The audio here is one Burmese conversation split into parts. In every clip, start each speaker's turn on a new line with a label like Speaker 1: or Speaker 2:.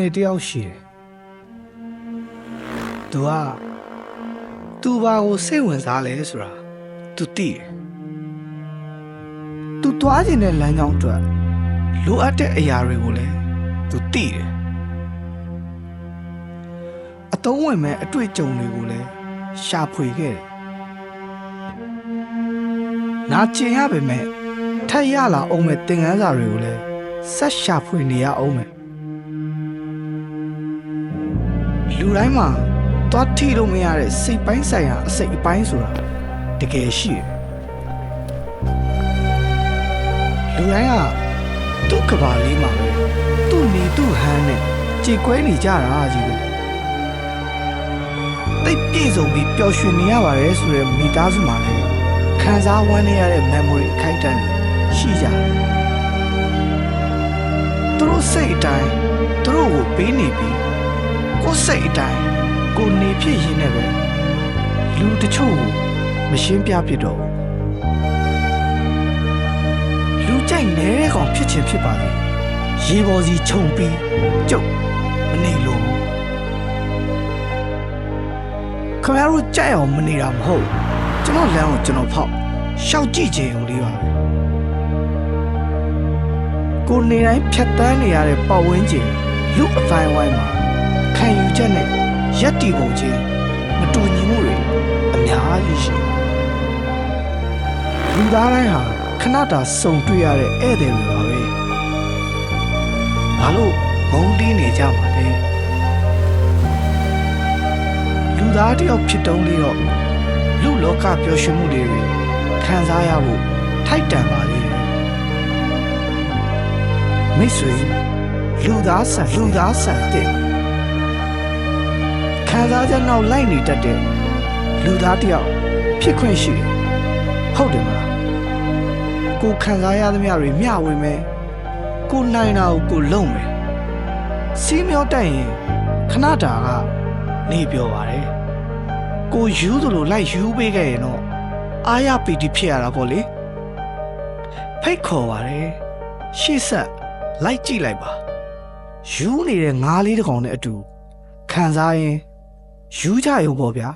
Speaker 1: လေးတယောက်ရှိတယ်သူကသူဘာကိုစိတ်ဝင်စားလဲဆိုတာသူသိတယ်သူတွားခြင်းတဲ့လမ်းကြောင်းအတွက်လိုအပ်တဲ့အရာတွေကိုလည်းသူသိတယ်အတုံးဝင်မဲ့အတွေ့အကြုံတွေကိုလည်းရှာဖွေခဲ့တယ်နာကျင်ရပေမဲ့ထပ်ရလာအောင်မဲ့သင်ခန်းစာတွေကိုလည်းဆက်ရှာဖွေနေရအောင်မယ်လူတိုင်းမှာတွားထီလို့မရတဲ့စိတ်ပိုင်းဆိုင်ရာအစိတ်အပိုင်းဆိုတာတကယ်ရှိတယ်လူတိုင်းကသူ့ကဘာလေးမှာပဲသူ့နေသူ့ဟန်းနဲ့ကြေကွဲနေကြတာကြီးပဲတိတ်ပြေဆုံးပြီးပျော်ရွှင်နေရပါတယ်ဆိုတဲ့မိသားစုမှာလည်းခံစားဝမ်းနေရတဲ့ memory အခိုက်အတန့်ရှိကြတယ်သူတို့စိတ်အတိုင်းသူတို့ကိုပေးနေပြီးကိုယ်စိတ်အတိုင်းကိုနေဖြစ်ရင်းနဲ့ပဲလူတချို့ကိုမရှင်းပြဖြစ်တော့လူကြိုက်နေတဲ့ကောင်ဖြစ်ချင်းဖြစ်ပါလေရေပေါ်စီခြုံပြီးကျုပ်မနေလို့ခင်ဗျားတို့ကြိုက်အောင်မနေတာမဟုတ်ကျွန်တော်လမ်းကိုကျွန်တော်ဖောက်ရှောက်ကြည့်ခြင်းုံလေးပါပဲကိုနေတိုင်းဖြတ်တန်းနေရတဲ့ပတ်ဝန်းကျင်လူအပိုင်းဝိုင်းမှာခံယူချက်နဲ့ရက်တီပုံချင်းမတူညီမှုတွေအများကြီးရှိလူသားတိုင်းဟာခဏတာစုံတွေ့ရတဲ့ဧည့်သည်တွေပါပဲဘာလို့ငုံတီးနေကြမှာလဲလူသားတယောက်ဖြစ်တုံးလေးတော့လူလောကပျော်ရွှင်မှုတွေခံစားရဖို့ထိုက်တန်ပါလေမိတ်ဆွေလူသားဆန်တဲ့ခံစားချက်နောက်လိုက်နေတတ်တဲ့လူသားတယောက်ဖြစ်ခွင့်ရှိတယ်ဟုတ်တယ်မလားကိုခံစားရသမျှတွေမျှဝေမယ်ကိုနိုင်တာကိုကိုလုံမယ်စီးမျောတက်ရင်ခဏတာကနေပြောပါတယ်ကိုယူသလိုလိုက်ယူပေးခဲ့ရင်တော့အားရပီတိဖြစ်ရတာပေါ့လေဖိတ်ခေါ်ပါတယ်ရှေ့ဆက်လိုက်ကြည့်လိုက်ပါယူနေတဲ့ငါးလေးတစ်ကောင်နဲ့အတူခံစားရင်ယူကြရုံပေါ့ဗျာ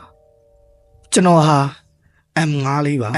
Speaker 1: ကျွန်တော်ဟာ M5 လေးပါ